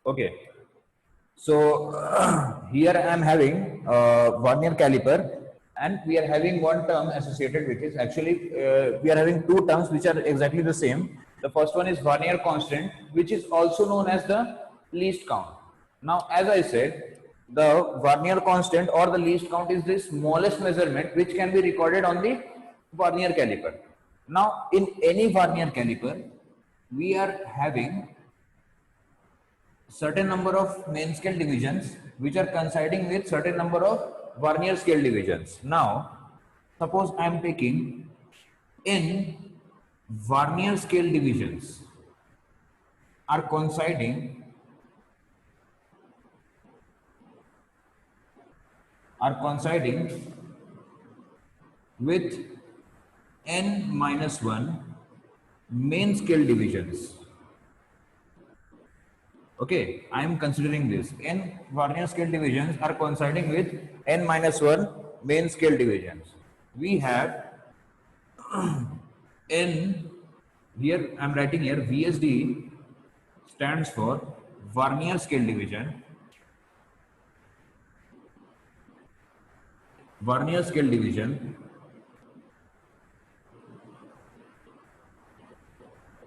Okay. So here I am having vernier caliper, and we are having one term associated with it. Actually, we are having two terms which are exactly the same. The first one is vernier constant, which is also known as the least count. Now, as I said, the vernier constant or the least count is the smallest measurement which can be recorded on the vernier caliper. Now, in any vernier caliper, we are having certain number of main scale divisions which are coinciding with certain number of vernier scale divisions. Now, suppose I am taking n vernier scale divisions are coinciding with n minus 1 main scale divisions. Okay, I am considering this. N vernier scale divisions are coinciding with n minus 1 main scale divisions. We have n, here I am writing here VSD stands for vernier scale division. Vernier scale division,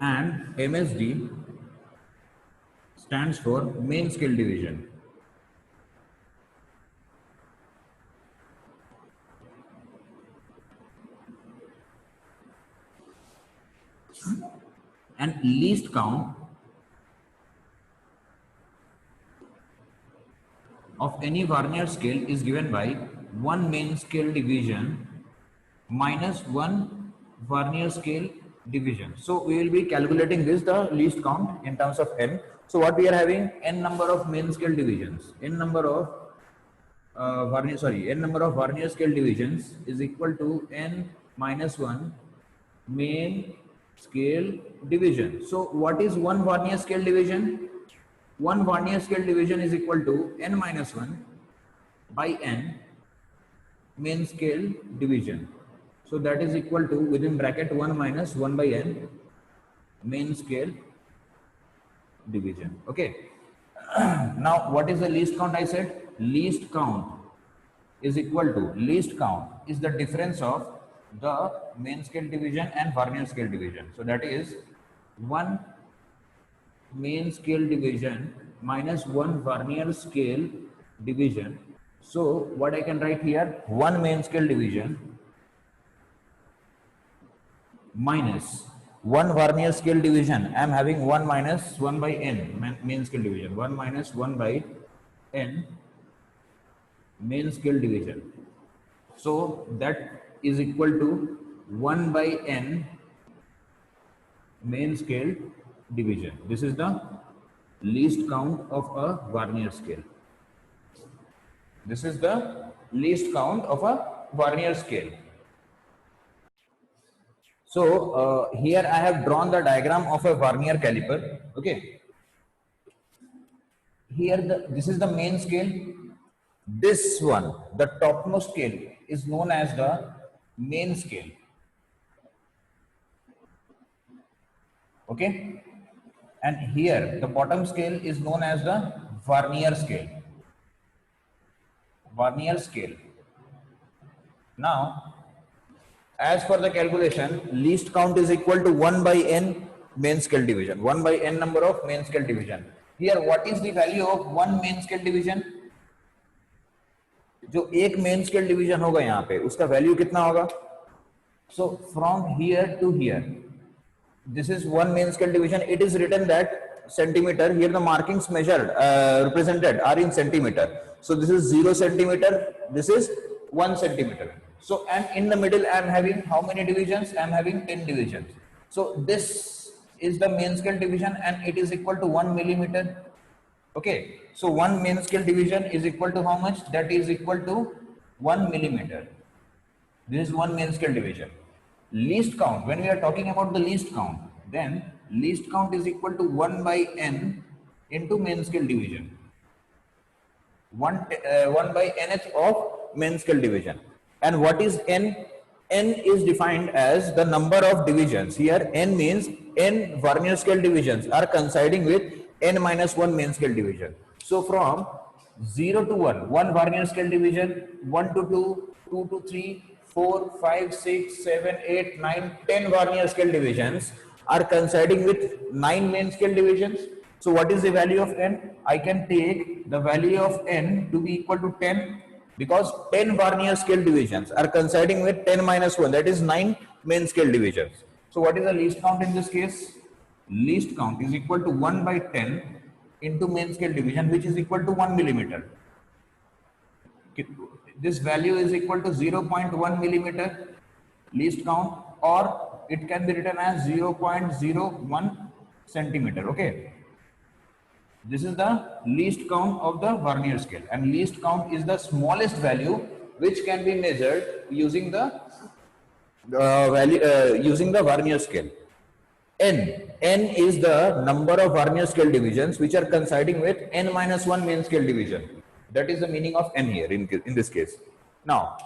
and MSD stands for main scale division. And least count of any vernier scale is given by 1 main scale division minus 1 vernier scale division. So we will be calculating this, the least count in terms of n. So what we are having, n number of main scale divisions, n number of n number of vernier scale divisions is equal to n minus 1 main scale division. So what is one vernier scale division? One vernier scale division is equal to n minus 1 by n main scale division. So that is equal to, within bracket, 1 minus 1 by n main scale division. Okay. Now what is the least count? I said least count is equal to, least count is the difference of the main scale division and vernier scale division. So that is 1 main scale division minus 1 vernier scale division. So what I can write here, 1 main scale division minus 1 vernier scale division. I am having 1 minus 1 by n main scale division, 1 minus 1 by n main scale division. So that is equal to 1 by n main scale division. This is the least count of a vernier scale. This is the least count of a vernier scale. So here I have drawn the diagram of a vernier caliper. Okay. Here this is the main scale. This one, the topmost scale, is known as the main scale. Okay. And here the bottom scale is known as the vernier scale. Vernier scale. Now, as per the calculation, least count is equal to 1 by n main scale division. 1 by n number of main scale division. Here, what is the value of 1 main scale division? जो एक main scale division होगा यहाँ पे, उसका value कितना होगा? So from here to here, this is 1 main scale division. It is written that centimeter. Here the markings measured, represented are in centimeter. So this is 0 centimeter. This is 1 centimeter. So and in the middle I am having how many divisions? I am having 10 divisions. So this is the main scale division and it is equal to 1 millimeter. Okay, so 1 main scale division is equal to how much? That is equal to 1 millimeter. This is 1 main scale division. Least count, when we are talking about the least count, then least count is equal to 1 by n into main scale division. 1 by nth of main scale division. And what is n? N is defined as the number of divisions. Here n means n vernier scale divisions are coinciding with n minus 1 main scale division. So from 0 to 1, 1 Varnier scale division, 1 to 2, 2 to 3, 4, 5, 6, 7, 8, 9, 10 Varnier scale divisions are coinciding with 9 main scale divisions. So what is the value of n? I can take the value of n to be equal to 10 because 10 Varnier scale divisions are coinciding with 10 minus 1, that is 9 main scale divisions. So what is the least count in this case? Least count is equal to 1 by 10 into main scale division, which is equal to 1 millimeter. This value is equal to 0.1 millimeter least count, or it can be written as 0.01 centimeter. Okay, this is the least count of the Varnier scale, and least count is the smallest value which can be measured using the using the Varnier scale. N is the number of Varnier scale divisions which are coinciding with n minus 1 main scale division. That is the meaning of n here in this case. Now,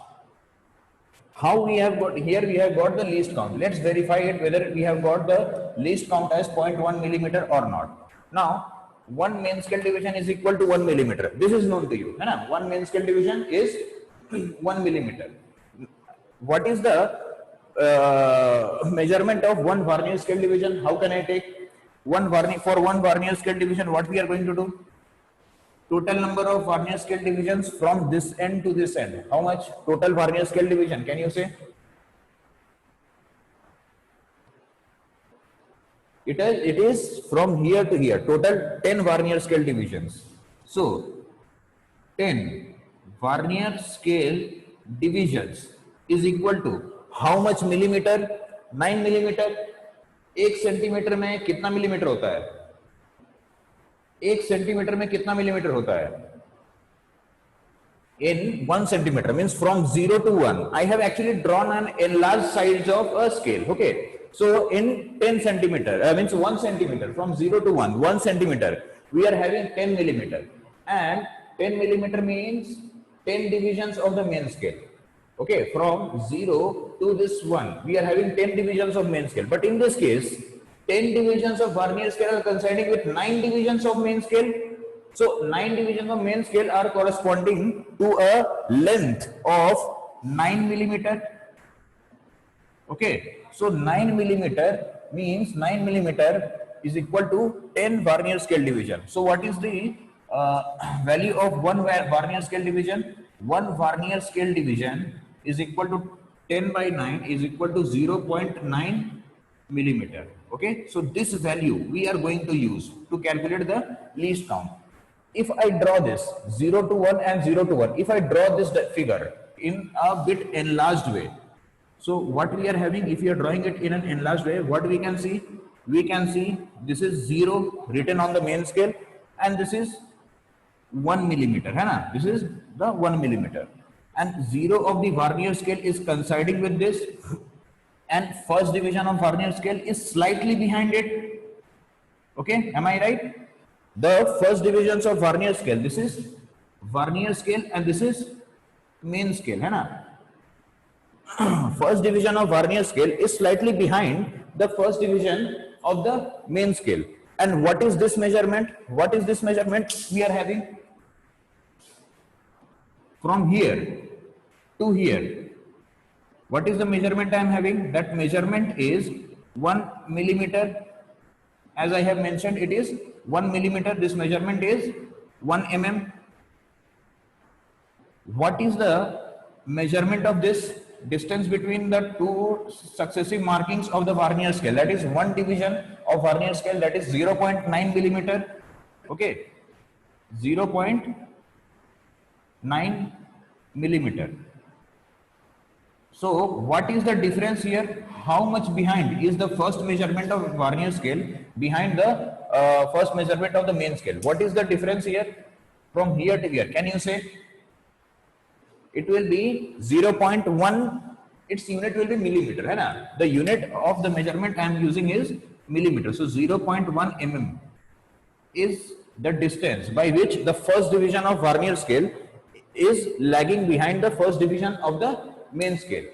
how we have got here? We have got the least count. Let's verify it whether we have got the least count as 0.1 millimeter or not. Now, 1 main scale division is equal to 1 millimeter. This is known to you. 1 main scale division is 1 millimeter. What is the measurement of 1 Varnier scale division? How can I take one Varnier scale division? What we are going to do? Total number of Varnier scale divisions from this end to this end. How much total Varnier scale division? Can you say? It is from here to here. Total 10 Varnier scale divisions. So 10 Varnier scale divisions is equal to how much millimeter? 9 millimeter. 1 centimetre में कितना millimetre होता है? 1 centimetre में कितना millimetre होता है? In 1 centimeter means from 0 to 1. I have actually drawn an enlarged size of a scale. Okay. So in 10 centimeter, means 1 centimeter, from 0 to 1 centimeter, we are having 10 millimeter. And 10 millimeter means 10 divisions of the main scale. Okay, from 0 to this 1, we are having 10 divisions of main scale. But in this case, 10 divisions of Varnier scale are coinciding with 9 divisions of main scale. So 9 divisions of main scale are corresponding to a length of 9 millimeter. Okay, so 9 millimeter means 9 millimeter is equal to 10 Varnier scale division. So what is the value of 1 Varnier scale division? 1 Varnier scale division is equal to 10 by 9 is equal to 0.9 millimeter. Okay, so this value we are going to use to calculate the least count. If I draw this 0 to 1 and 0 to 1, if I draw this figure in a bit enlarged way, so what we are having, if we are drawing it in an enlarged way, what we can see? We can see this is 0 written on the main scale, and this is 1 millimeter. This is the 1 millimeter. And 0 of the Varnier scale is coinciding with this, and first division of Varnier scale is slightly behind it. Okay, am I right? The first divisions of Varnier scale, this is Varnier scale and this is main scale. First division of Varnier scale is slightly behind the first division of the main scale. And what is this measurement? What is this measurement we are having? From here to here, what is the measurement I am having? That measurement is 1 millimeter. As I have mentioned, it is 1 millimeter. This measurement is 1 mm. What is the measurement of this distance between the two successive markings of the Varnier scale? That is one division of Varnier scale, that is 0.9 millimeter. Okay, 0.9 millimeter. So what is the difference here? How much behind is the first measurement of Varnier scale behind the first measurement of the main scale? What is the difference here from here to here? Can you say? It will be 0.1. Its unit will be millimeter. The unit of the measurement I am using is millimeter. So 0.1 mm is the distance by which the first division of Varnier scale is lagging behind the first division of the main scale.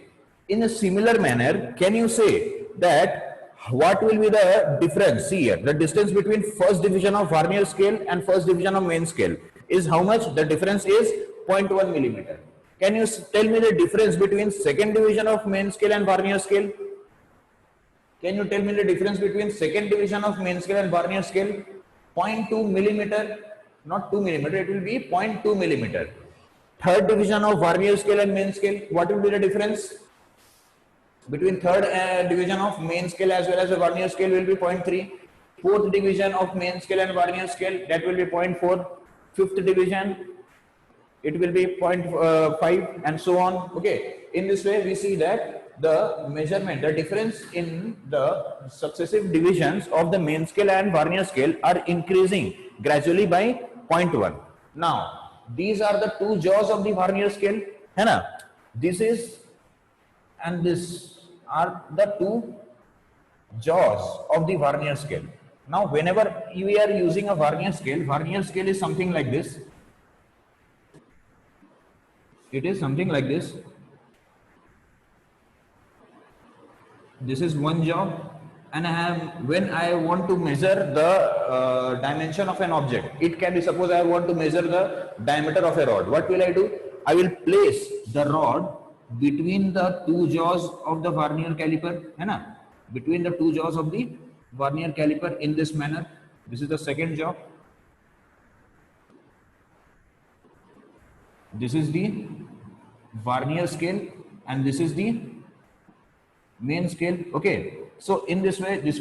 In a similar manner, can you say that What will be the difference? See here, the distance between first division of vernier scale and first division of main scale is how much? The difference is 0.1 millimeter. Can you tell me the difference between second division of main scale and vernier scale? Can you tell me the difference between second division of main scale and vernier scale? 0.2 millimeter, not 2 millimeter, it will be 0.2 millimeter. Third division of vernier scale and main scale, what will be the difference? Between third division of main scale as well as the vernier scale will be 0.3. Fourth division of main scale and vernier scale, that will be 0.4. Fifth division, it will be 0.5 and so on. Okay, in this way we see that the measurement, the difference in the successive divisions of the main scale and vernier scale are increasing gradually by 0.1. Now, these are the two jaws of the vernier scale, है ना? This is and this are the two jaws of the vernier scale. Now, whenever we are using a vernier scale is something like this. It is something like this. This is one jaw, and I have, when I want to measure the dimension of an object, it can be, suppose I want to measure the diameter of a rod. What will I do? I will place the rod between the two jaws of the vernier caliper, है ना? Between the two jaws of the vernier caliper in this manner. This is the second jaw. This is the vernier scale, and this is the main scale. Okay, so in this way, this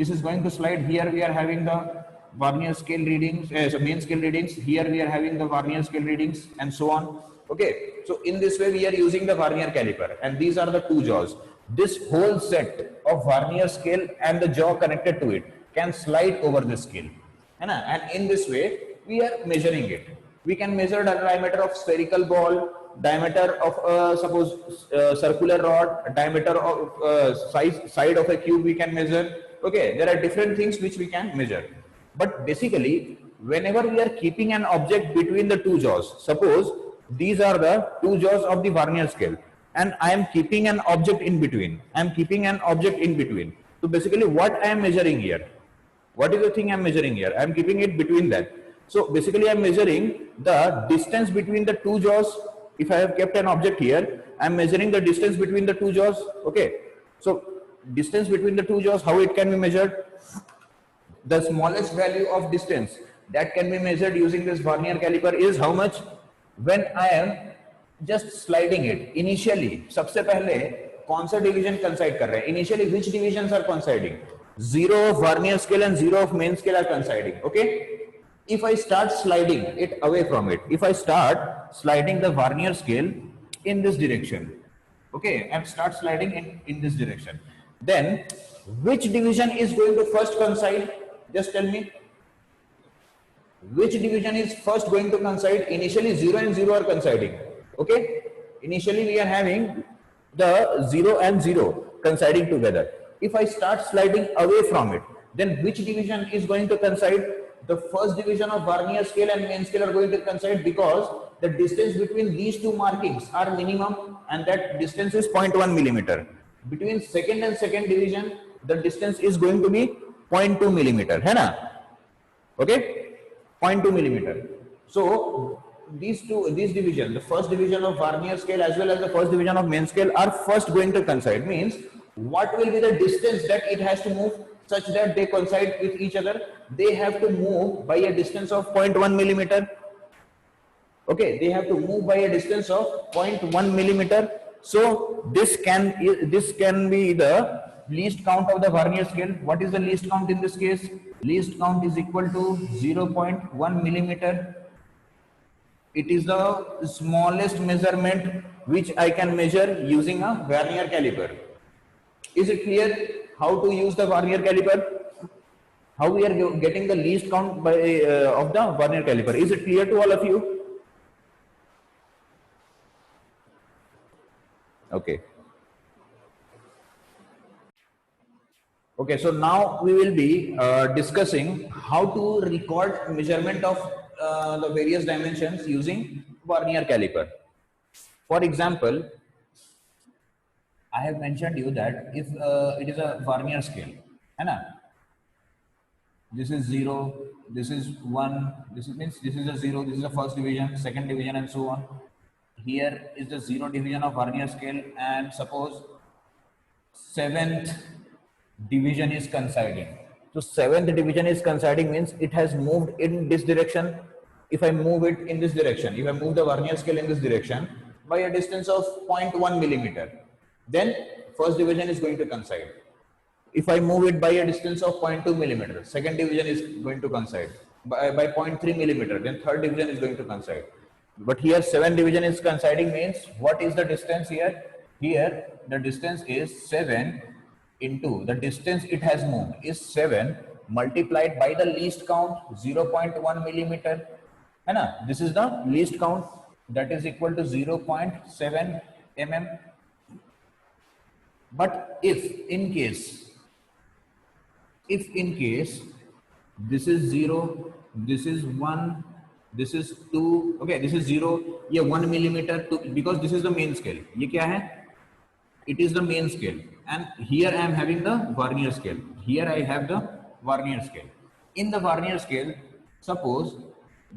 is going to slide. Here we are having the vernier scale readings, so main scale readings. Here we are having the vernier scale readings, and so on. Okay, so in this way we are using the vernier caliper, and these are the two jaws. This whole set of vernier scale and the jaw connected to it can slide over the scale, and in this way we are measuring it. We can measure the diameter of spherical ball, diameter of suppose circular rod, diameter of side of a cube we can measure. Okay, there are different things which we can measure, but basically whenever we are keeping an object between the two jaws, suppose these are the two jaws of the vernier scale, and I am keeping an object in between. So basically what I am measuring here, what is the thing I am measuring here? I am keeping it between that. So basically I am measuring the distance between the two jaws. If I have kept an object here, I am measuring the distance between the two jaws. Okay, so distance between the two jaws, how it can be measured? The smallest value of distance that can be measured using this vernier caliper is how much? When I am just sliding it, initially सबसे पहले कौन सा division coincide कर रहे हैं? Initially which divisions are coinciding? 0 of vernier scale and 0 of main scale are coinciding. Okay, if I start sliding it away from it, if I start sliding the vernier scale in this direction, okay, and start sliding in this direction, then which division is going to first coincide? Just tell me. Which division is first going to coincide? Initially 0 and 0 are coinciding. Okay, initially we are having the 0 and 0 coinciding together. If I start sliding away from it, then which division is going to coincide? The first division of vernier scale and main scale are going to coincide, because the distance between these two markings are minimum, and that distance is 0.1 millimeter. Between second and second division, the distance is going to be 0.2 millimeter, है ना? Okay, 0.2 millimeter. So these division, the first division of vernier scale as well as the first division of main scale, are first going to coincide. Means what will be the distance that it has to move such that they coincide with each other? They have to move by a distance of 0.1 millimeter. Okay, they have to move by a distance of 0.1 millimeter. So this can be the least count of the vernier scale. What is the least count in this case? Least count is equal to 0.1 millimeter. It is the smallest measurement which I can measure using a vernier caliper. Is it clear how to use the vernier caliper? How we are getting the least count by, of the vernier caliper? Is it clear to all of you? Okay. Okay, so now we will be discussing how to record measurement of the various dimensions using vernier caliper. For example, I have mentioned you that if it is a vernier scale, है ना? This is 0, this is 1, this is, means this is a 0, this is the first division, second division, and so on. Here is the 0 division of vernier scale, and suppose 7th division is coinciding. So 7th division is coinciding means it has moved in this direction. If I move it in this direction, if I move the vernier scale in this direction by a distance of 0.1 millimeter, then first division is going to coincide. If I move it by a distance of 0.2 millimeter, second division is going to coincide. By 0.3 millimeter, then third division is going to coincide. But here 7 division is coinciding means what is the distance here? Here the distance is 7 into the distance it has moved is 7 multiplied by the least count 0.1 millimeter. And this is the least count, that is equal to 0.7 mm. But if in case this is 0, this is 1, this is 2, okay, this is 0, yeah, 1 millimeter, because this is the main scale. Ye kya hai? It is the main scale, and here I am having the vernier scale. Here I have the vernier scale. In the vernier scale, suppose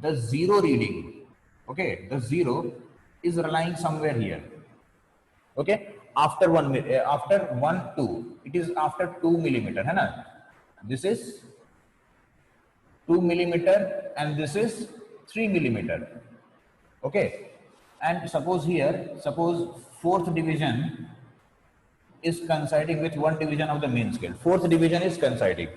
the 0 reading, okay, the 0 is lying somewhere here, okay, after 1, after 1, 2, it is after 2 millimeter, hai na? This is 2 millimeter and this is 3 millimeter, okay. And suppose here, suppose 4th division is coinciding with 1 division of the main scale. 4th division is coinciding.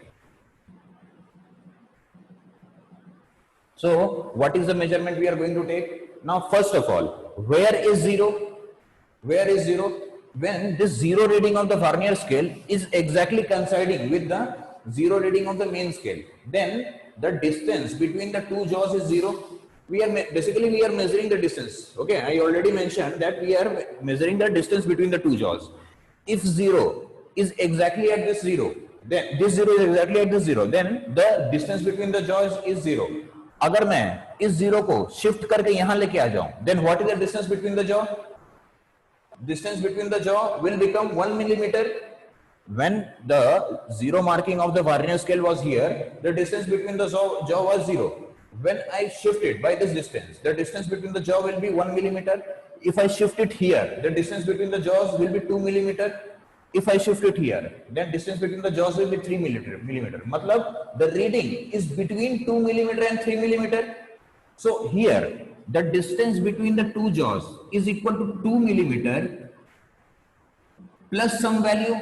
So what is the measurement we are going to take? Now first of all, where is 0? Where is 0? When this 0 reading of the vernier scale is exactly coinciding with the 0 reading of the main scale, then the distance between the two jaws is 0. We are basically we are measuring the distance. Okay, I already mentioned that we are measuring the distance between the two jaws. If 0 is exactly at this 0, then this 0 is exactly at this 0, then the distance between the jaws is 0. अगर मैं इस 0 को shift करके यहाँ लेके आ जाऊं, then what is the distance between the jaw? Distance between the jaw will become 1 millimeter. When the 0 marking of the vernier scale was here, the distance between the jaw was 0. When I shift it by this distance, the distance between the jaw will be 1 millimeter. If I shift it here, the distance between the jaws will be 2 millimeter. If I shift it here, then distance between the jaws will be 3 millimeter. Matlab, the reading is between 2 millimeter and 3 millimeter. So here, the distance between the two jaws is equal to 2 millimeter plus some value.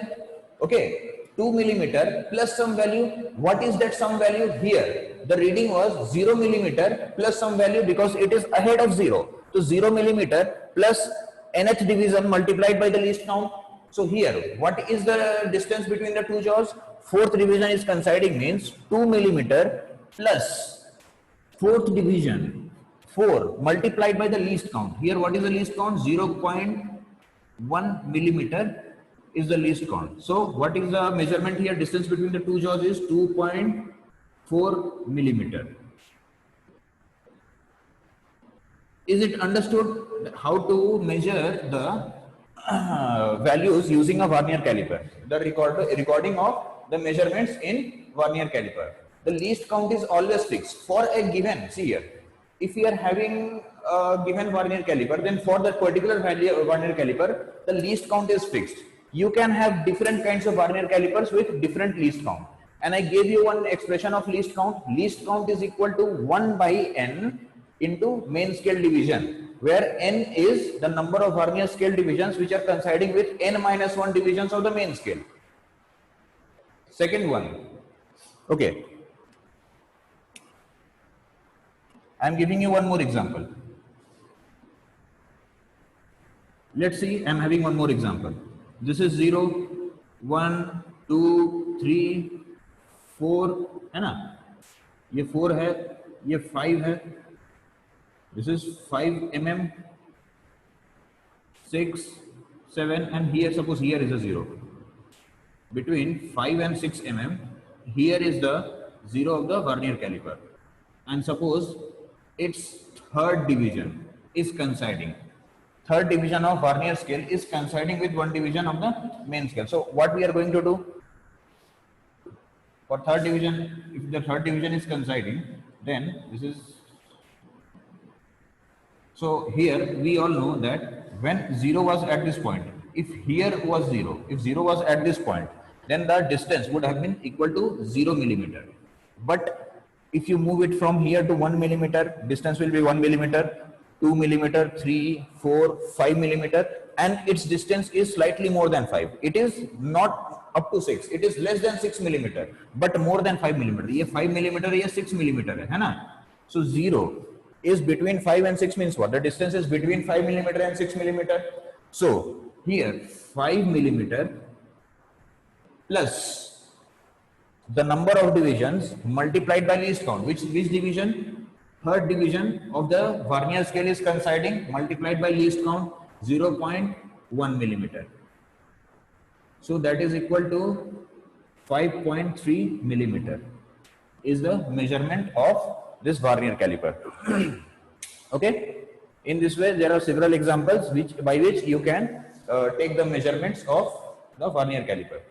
Okay, 2 millimeter plus some value. What is that some value? Here, the reading was 0 millimeter plus some value because it is ahead of 0. So 0 millimeter plus nth division multiplied by the least count. So here, what is the distance between the two jaws? 4th division is coinciding means 2 millimeter plus 4th division, 4 multiplied by the least count. Here, what is the least count? 0.1 millimeter is the least count. So what is the measurement here? Distance between the two jaws is 2.4 millimeter. Is it understood how to measure the values using a vernier caliper? The recording of the measurements in vernier caliper. The least count is always fixed for a given. See here, if we are having a given vernier caliper, then for that particular value vernier caliper, the least count is fixed. You can have different kinds of vernier calipers with different least count. And I gave you one expression of least count. Least count is equal to 1 by n into main scale division, where n is the number of vernier scale divisions which are coinciding with n minus 1 divisions of the main scale. Second one. Okay. I am giving you one more example. Let's see, I am having one more example. This is 0, 1, 2, 3, 4, है ना? ये 4 है, ये 5 है. This is 5 mm, 6, 7, and here suppose here is a 0. Between 5 and 6 mm, here is the 0 of the vernier caliper. And suppose its third division is coinciding. Third division of vernier scale is coinciding with one division of the main scale. So what we are going to do? For third division, if the third division is coinciding, then this is, so here we all know that when 0 was at this point, if here was 0, if 0 was at this point, then the distance would have been equal to 0 millimeter. But if you move it from here to 1 millimeter, distance will be 1 millimeter, 2 millimeter, 3, 4, 5 millimeter, and its distance is slightly more than 5. It is not up to 6, it is less than 6 millimeter, but more than 5 millimeter. ये 5 millimeter, ये 6 millimeter है ना? So 0 is between 5 and 6 means what? The distance is between 5 millimeter and 6 millimeter. So here 5 millimeter plus the number of divisions multiplied by least count. Which division? Third division of the Vernier scale is coinciding, multiplied by least count, 0.1 millimeter. So that is equal to 5.3 millimeter is the measurement of this Vernier caliper. Okay, in this way there are several examples by which you can take the measurements of the Vernier caliper.